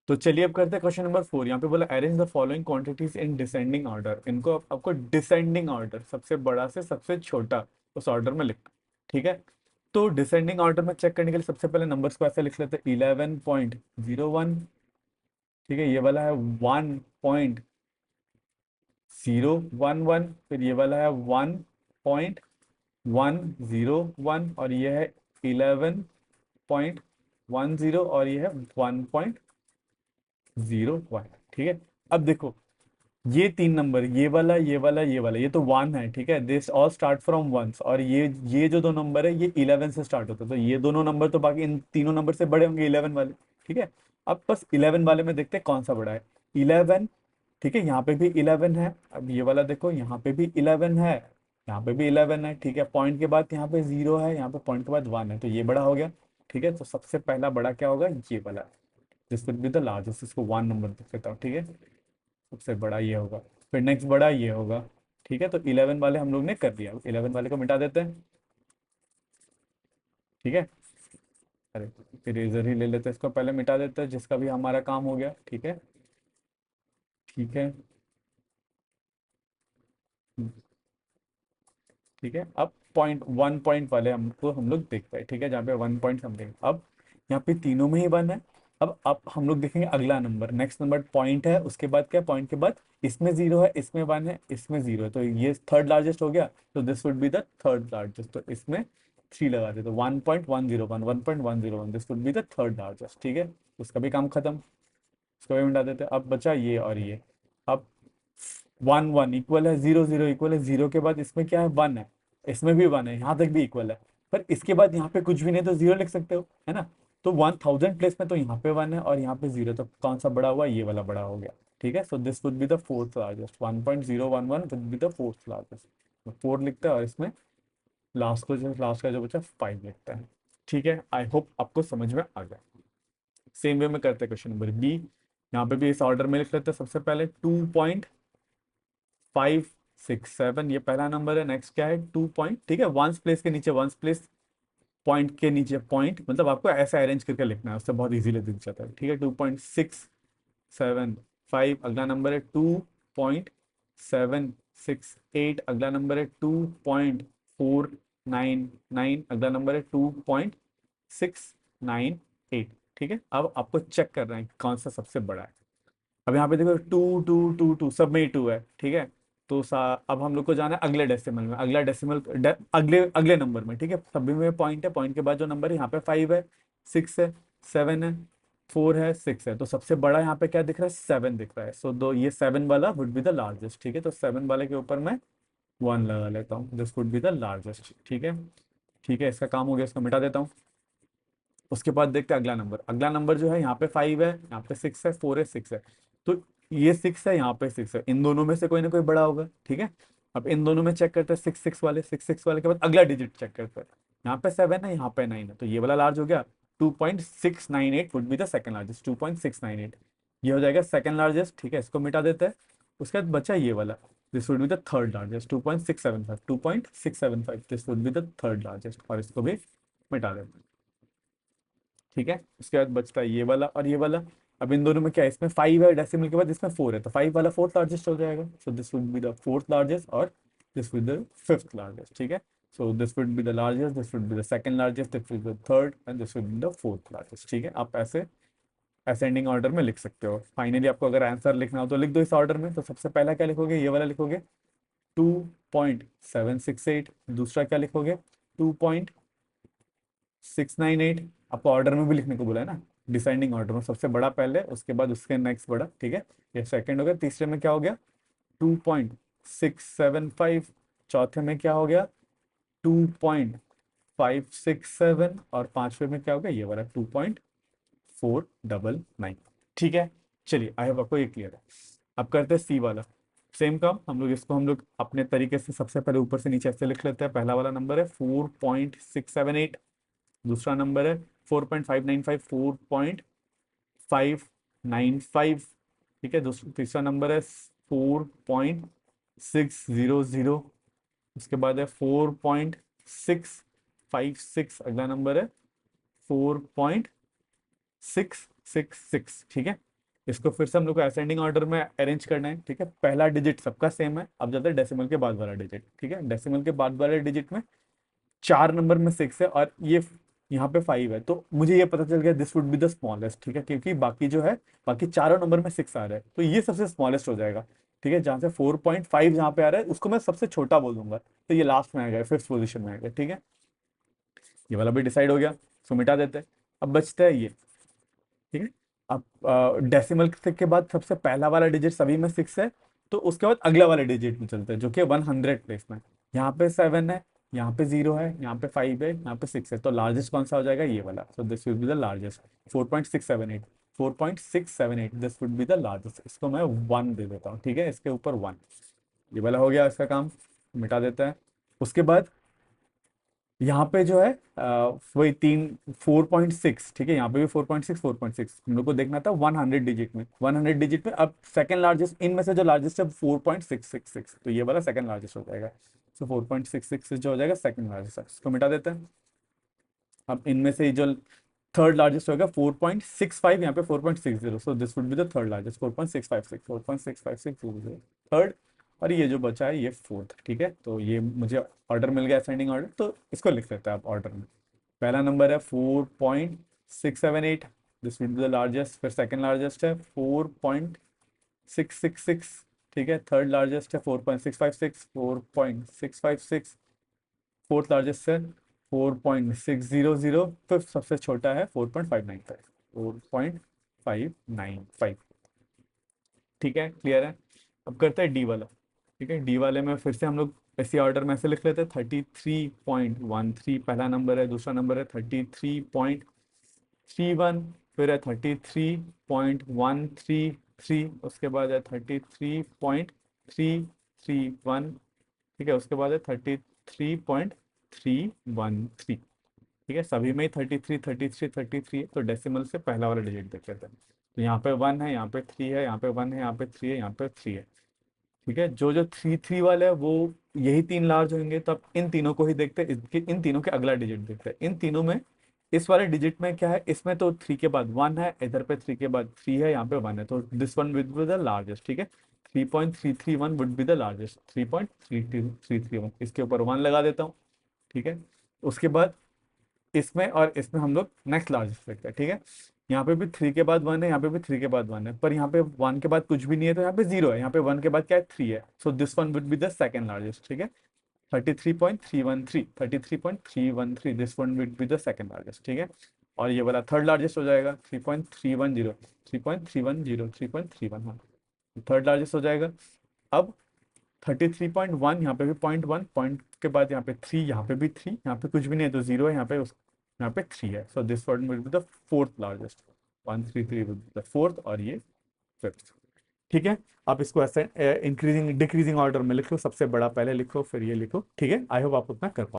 तो चलिए अब करते हैं क्वेश्चन नंबर 4। यहाँ पे बोला arrange the following quantities in descending order. इनको आपको डिसेंडिंग ऑर्डर, सबसे बड़ा से सबसे छोटा उस ऑर्डर में लिखना। ठीक है, तो डिसेंडिंग ऑर्डर में चेक करने के लिए सबसे पहले नंबर्स को ऐसे लिख लेते हैं 11.01। ठीक है, ये वाला है 1.011, फिर ये वाला है 1.101 और ये है 11.10 और ये है 1.01। ठीक है, अब देखो ये तीन नंबर, ये वाला ये वाला ये वाला, ये तो वन है। ठीक है, this all start from once, और ये जो दो नंबर है ये 11 से स्टार्ट होता है, तो ये दोनों नंबर तो बाकी इन तीनों नंबर से बड़े होंगे 11 वाले। ठीक है, अब बस 11 वाले में देखते हैं कौन सा बड़ा है। 11। ठीक है, यहाँ पे भी 11 है। अब ये वाला देखो, यहाँ पे भी 11 है, यहाँ पे भी 11 है। ठीक है, पॉइंट के बाद यहाँ पे 0 है, यहाँ पे पॉइंट के बाद 1 है, तो ये बड़ा हो गया। ठीक है, तो सबसे पहला बड़ा क्या होगा, ये वाला, this will be the largest. इसको 1 नंबर देख लेता हूँ। ठीक है, सबसे बड़ा ये होगा, फिर नेक्स्ट बड़ा ये होगा। ठीक है, तो 11 वाले हम लोग ने कर दिया, 11 वाले को मिटा देते हैं। ठीक है, अरे इरेजर ही ले लेते हैं, इसको पहले मिटा देते हैं, जिसका भी हमारा काम हो गया। ठीक है, ठीक है, ठीक है। अब पॉइंट 1 पॉइंट वाले हमको हम लोग देखते हैं। ठीक है, जहाँ पे 1 पॉइंट समथिंग, अब यहाँ पे तीनों में ही 1 है। अब हम लोग देखेंगे अगला नंबर, नेक्स्ट नंबर पॉइंट है, उसके बाद क्या, पॉइंट के बाद इसमें 0 है, इसमें 1 है, इसमें 0 है, तो ये थर्ड लार्जेस्ट हो गया। तो this would be the third largest, तो इसमें 3 लगा दे, तो 1.101, 1.101, this would be the third largest. ठीक है, उसका भी काम खत्म, इसको भी मिटा देते हैं। अब बचा ये और ये। अब 1 1 इक्वल है 0 0 इक्वल है 0 के बाद इसमें क्या है, 1 है, इसमें भी 1 है, यहाँ तक भी इक्वल है। पर इसके बाद यहाँ पे कुछ भी नहीं तो 0 लिख सकते हो, है ना। तो 1000 प्लेस में तो यहाँ पे 1 है और यहाँ पे 0, तो कौन सा बड़ा हुआ, ये वाला बड़ा हो गया। ठीक है, so this would be the fourth largest, 1.011 would be the fourth largest. तो 4 लिखता है और इसमें लास्ट को जो लास्ट का जो बचा 5 लिखता है। ठीक है, आई होप आपको समझ में आ गया। सेम वे में करते हैं क्वेश्चन नंबर बी। यहाँ पे भी इस ऑर्डर में लिख लेते हैं। सबसे पहले 2.567, ये पहला नंबर है। नेक्स्ट क्या है, 2 पॉइंट, ठीक है, वंस प्लेस के नीचे वंस प्लेस, पॉइंट के नीचे पॉइंट, मतलब आपको ऐसे अरेंज करके लिखना है, उससे बहुत इजीली दिख जाता है। ठीक है, 2.675, अगला नंबर है 2.768, अगला नंबर है 2.499, अगला नंबर है 2.698। ठीक है, अब आपको चेक करना है कि कौन सा सबसे बड़ा है। अब यहाँ पे देखो 2 2 2 2 सब में ही 2 है। ठीक है, तो अब हम लोग को जाना है अगले डेसिमल में, अगला डेसिमल अगले अगले नंबर में। ठीक है, सभी में पॉइंट है, पॉइंट के बाद जो नंबर है, यहाँ पे 5 है, 6 है, 7 है, 4 है, 6 है, तो सबसे बड़ा यहाँ पे क्या दिख रहा है, 7 दिख रहा है। सो दो ये 7 वाला वुड बी द लार्जेस्ट। ठीक है, तो 7 वाले के ऊपर मैं 1 लगा लेता हूँ, this would be the largest. ठीक है, ठीक है, इसका काम हो गया, इसको मिटा देता हूँ। उसके बाद देखते हैं अगला नंबर। अगला नंबर जो है, यहाँ पे 5 है, यहाँ पे 6 है, 4 है, 6 है, तो ये 6 है, यहाँ पे 6 है, इन दोनों में से कोई ना कोई बड़ा होगा। ठीक है, अब इन दोनों में चेक करते हैं, 6 6 वाले के बाद अगला डिजिट चेक करते हैं। यहाँ पे 7 है, यहाँ पे 9 है, तो ये वाला लार्ज हो गया। 2.698 would be the second largest, 2.698 ये हो जाएगा सेकंड लार्जेस्ट। ठीक है, इसको मिटा देते हैं। उसके बाद बचा ये वाला, this would be the third largest, 2.675, 2.675, this would be the third largest, और इसको भी मिटा देते हैं। ठीक है, उसके बाद बचता है ये वाला और ये वाला। अब इन दोनों में क्या है, इसमें 5 है डेसिमल के बाद, इसमें 4 है, तो 5 वाला फोर्थ लार्जेस्ट हो जाएगा। So this would be the fourth largest और this with the fifth largest. ठीक है, so this would be the largest, this would be the second largest, this would be the third and this would be the fourth largest. ठीक है, आप ऐसे ascending order में लिख सकते हो। फाइनली आपको अगर आंसर लिखना हो तो लिख दो इस ऑर्डर में। तो सबसे पहला क्या लिखोगे, ये वाला लिखोगे 2.768, दूसरा क्या लिखोगे 2.698। आपको ऑर्डर में भी लिखने को बोला है ना, डिसेंडिंग ऑर्डर में, सबसे बड़ा पहले, उसके बाद उसके नेक्स्ट बड़ा। ठीक है, ये सेकंड हो गया। तीसरे में क्या हो गया, 2.675, चौथे में क्या हो गया 2.567, और पांचवे में क्या हो गया, ये वाला 2.499। ठीक है, चलिए आई होप आपको ये क्लियर है। अब करते हैं सी वाला, सेम काम हम लोग, इसको हम लोग अपने तरीके से सबसे पहले ऊपर से नीचे ऐसे लिख लेते हैं। पहला वाला नंबर है 4.678, दूसरा नंबर है 4.595, 4.595। ठीक है, दूसरा तीसरा नंबर है 4.600, उसके बाद है 4.656, अगला नंबर है 4.666। ठीक है, इसको फिर से हम लोग को असेंडिंग ऑर्डर में अरेंज करना है, ठीक है। पहला डिजिट सबका सेम है, अब जाते हैं डेसिमल के बाद वाला डिजिट, ठीक है। डेसिमल के बाद वाले डिजिट में 4 नंबर में 6 है और ये यहाँ पे 5 है, तो मुझे ये पता चल गया this would be the smallest, ठीक है, क्योंकि बाकी जो है, बाकी चारों नंबर में 6 आ रहा है, तो ये सबसे स्मॉलेस्ट हो जाएगा, ठीक है। जहाँ से 4.5 जहाँ पे आ रहा है उसको मैं सबसे छोटा बोल दूंगा, तो ये लास्ट में आ गया, 5th पोजिशन में आ गया, ठीक है। ये वाला भी डिसाइड हो गया, सो मिटा देते हैं। अब बचता है ये, ठीक है। अब डेसिमल के बाद सबसे पहला वाला डिजिट सभी में 6 है, तो उसके बाद अगला वाला डिजिट में चलते हैं जो कि 100 प्लेस में। यहाँ पे 7 है, यहाँ पे 0 है, यहाँ पे 5 है, यहाँ पे 6 है, तो लार्जेस्ट कौन सा हो जाएगा, ये वाला। So this will be the largest, 4.678, 4.678 this would be the largest. इसको मैं 1 दे देता हूँ, ठीक है, इसके ऊपर 1। ये वाला हो गया इसका काम, मिटा देता है। उसके बाद यहाँ पे जो है वही 4.6, ठीक है, यहाँ पे भी 4.6, 4.6 हम लोग को देखना था 100 डिजिट में, 100 डिजिट में। अब सेकंड लार्जेस्ट इनमें से जो लार्जेस्ट है 4.666, तो ये वाला सेकंड लार्जेस्ट हो जाएगा। सो 4.666 जो हो जाएगा सेकंड लार्जेस्ट, इसको मिटा देते हैं। अब इनमें से जो थर्ड लार्जेस्ट होगा 4.65, यहाँ पे 4.60, सो this would be the third largest, 4.656, 4.656 third. और ये जो बचा है ये फोर्थ, ठीक है। तो ये मुझे ऑर्डर मिल गया, असेंडिंग ऑर्डर, तो इसको लिख लेते हैं आप ऑर्डर में। पहला नंबर है 4.678, this would be the largest. फिर सेकंड लार्जेस्ट है 4.666, ठीक है। थर्ड लार्जेस्ट है 4.656, 4.656। फोर्थ लार्जेस्ट है 4.600। फिफ्थ सबसे छोटा है 4.595, 4.595, ठीक है, क्लियर है। अब करते हैं डी वाला, ठीक है। डी वाले में फिर से हम लोग ऐसे ऑर्डर में ऐसे लिख लेते हैं। 33.13 पहला नंबर है, दूसरा नंबर है 33.31, फिर है 33.133, उसके बाद है 33.331, ठीक है, उसके बाद है 33.313, ठीक है। सभी में ही 33 33 33 है, तो डेसिमल से पहला वाला डिजिट देख लेते हैं। तो यहाँ पे 1 है, यहाँ पे 3 है, यहाँ पे 1 है, यहाँ पे 3 है, यहाँ पे 3 है, ठीक है। जो जो 3 3 वाले है वो यही तीन लार्ज होंगे, तो अब इन तीनों को ही देखते हैं, इन तीनों के अगला डिजिट देखते हैं। इन तीनों में इस वाले डिजिट में क्या है, इसमें तो 3 के बाद 1 है, इधर पे 3 के बाद 3 है, यहाँ पे 1 है, तो this one with B the largest, ठीक है। 3.331 वुड बी द लार्जेस्ट, 3.331, इसके ऊपर 1 लगा देता हूँ, ठीक है। उसके बाद इसमें और इसमें हम लोग नेक्स्ट लार्जेस्ट देखते हैं, ठीक है। यहाँ पे भी 3 के बाद 1 है, यहाँ पे भी 3 के बाद 1 है, पर यहाँ पे 1 के बाद कुछ भी नहीं है, तो यहाँ पे 0 है, यहाँ पे 1 के बाद क्या है, 3 है, so this one would be the second largest, ठीक है। 33.313, 33.313, this one would be the second largest, ठीक है। और ये वाला थर्ड लार्जेस्ट हो जाएगा 3.310, 3.310, 3.31, हाँ, थर्ड लार्जेस्ट हो जाएगा। अब 33.1, यहाँ पे भी .1, पॉइंट के बाद यहाँ पे 3, यहाँ पे भी 3, यहाँ पे कुछ भी नहीं है तो 0 है, यहाँ पे यहाँ पे 3 है, so this one will be the fourth largest, 133 will be the fourth, और ये फिफ्थ, ठीक है। आप इसको ऐसे इंक्रीजिंग डिक्रीजिंग ऑर्डर में लिख लो, सबसे बड़ा पहले लिखो, फिर ये लिखो, ठीक है। आई होप आप उतना कर पाओ।